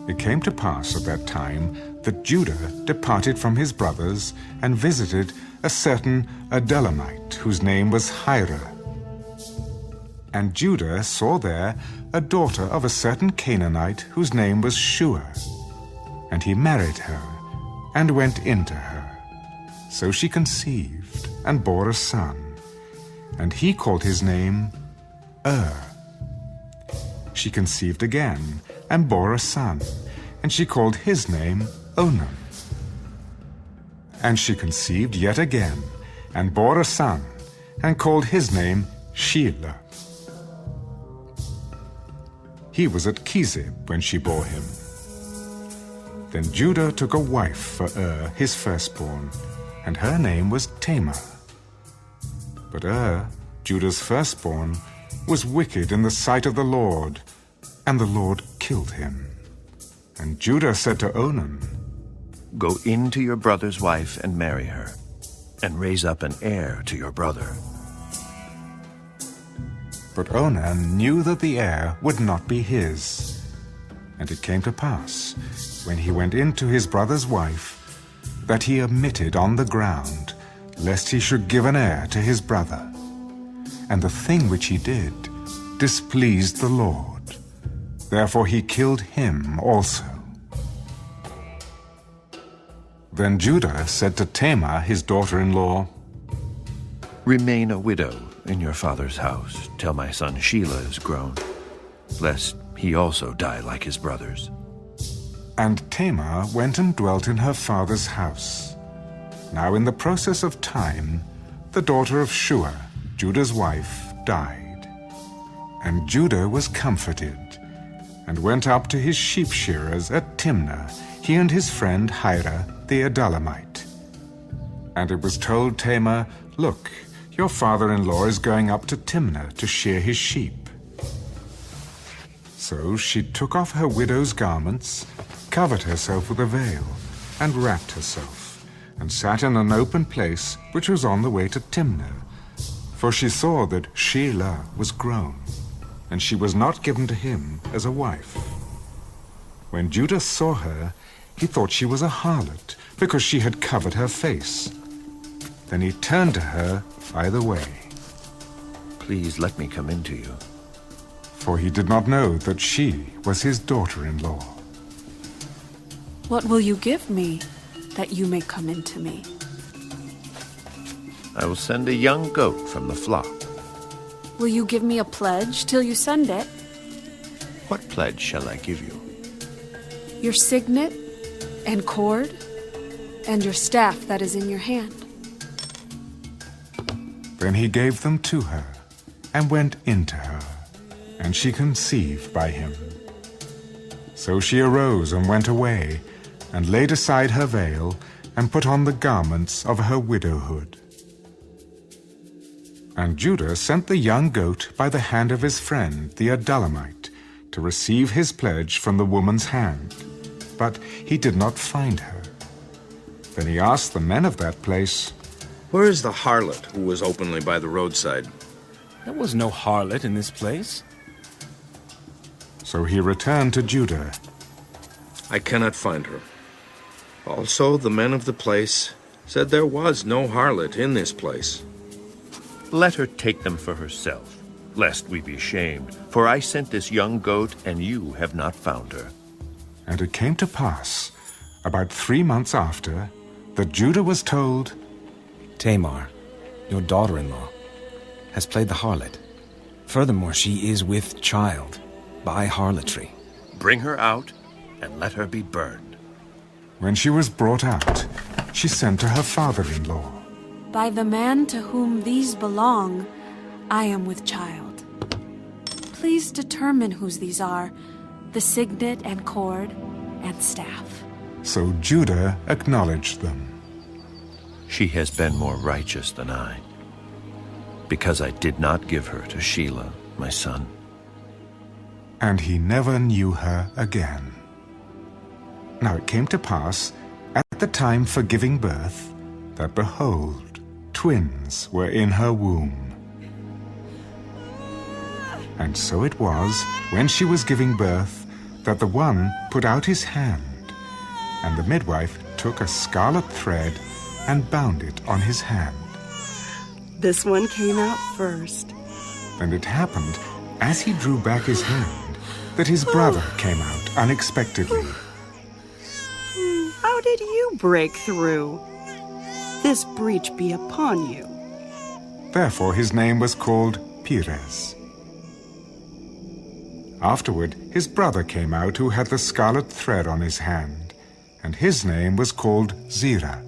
It came to pass at that time that Judah departed from his brothers and visited a certain Adullamite whose name was Hira. And Judah saw there a daughter of a certain Canaanite whose name was Shua. And he married her and went into her. So she conceived and bore a son, and he called his name She conceived again and bore a son, and she called his name Onan. And she conceived yet again and bore a son, and called his name Shelah. He was at Chezib when she bore him. Then Judah took a wife for his firstborn, and her name was Tamar. But Judah's firstborn, was wicked in the sight of the Lord, and the Lord killed him. And Judah said to Onan, "Go in to your brother's wife and marry her, and raise up an heir to your brother." But Onan knew that the heir would not be his. And it came to pass, when he went in to his brother's wife, that he omitted on the ground, lest he should give an heir to his brother. And the thing which he did displeased the Lord. Therefore he killed him also. Then Judah said to Tamar, his daughter-in-law, "Remain a widow in your father's house till my son Shelah is grown, lest he also die like his brothers." And Tamar went and dwelt in her father's house. Now in the process of time, the daughter of Shua, Judah's wife, died. And Judah was comforted, and went up to his sheep shearers at Timnah, he and his friend Hira the Adullamite. And it was told Tamar, "Look, your father-in-law is going up to Timnah to shear his sheep." So she took off her widow's garments, covered herself with a veil, and wrapped herself, and sat in an open place which was on the way to Timnah. For she saw that Shelah was grown, and she was not given to him as a wife. When Judah saw her, he thought she was a harlot, because she had covered her face. Then he turned to her by the way. "Please let me come in to you." For he did not know that she was his daughter-in-law. "What will you give me, that you may come in to me?" "I will send a young goat from the flock." "Will you give me a pledge till you send it?" "What pledge shall I give you?" "Your signet and cord, and your staff that is in your hand." Then he gave them to her, and went into her, and she conceived by him. So she arose and went away, and laid aside her veil, and put on the garments of her widowhood. And Judah sent the young goat by the hand of his friend the Adullamite, to receive his pledge from the woman's hand. But he did not find her. Then he asked the men of that place, "Where is the harlot who was openly by the roadside?" "There was no harlot in this place." So he returned to Judah. "I cannot find her." Also the men of the place said there was no harlot in this place. "Let her take them for herself, lest we be shamed. For I sent this young goat, and you have not found her." And it came to pass, about 3 months after, that Judah was told, "Tamar, your daughter-in-law, has played the harlot. Furthermore, she is with child by harlotry." "Bring her out, and let her be burned." When she was brought out, she sent to her father-in-law. "By the man to whom these belong, I am with child. Please determine whose these are, the signet and cord and staff." So Judah acknowledged them. "She has been more righteous than I, because I did not give her to Shelah, my son." And he never knew her again. Now it came to pass, at the time for giving birth, that behold, twins were in her womb. And so it was, when she was giving birth, that the one put out his hand, and the midwife took a scarlet thread and bound it on his hand. This one came out first. And it happened, as he drew back his hand, that his brother came out unexpectedly. How did you break through? This breach be upon you. Therefore his name was called Perez. Afterward his brother came out who had the scarlet thread on his hand, and his name was called Zerah.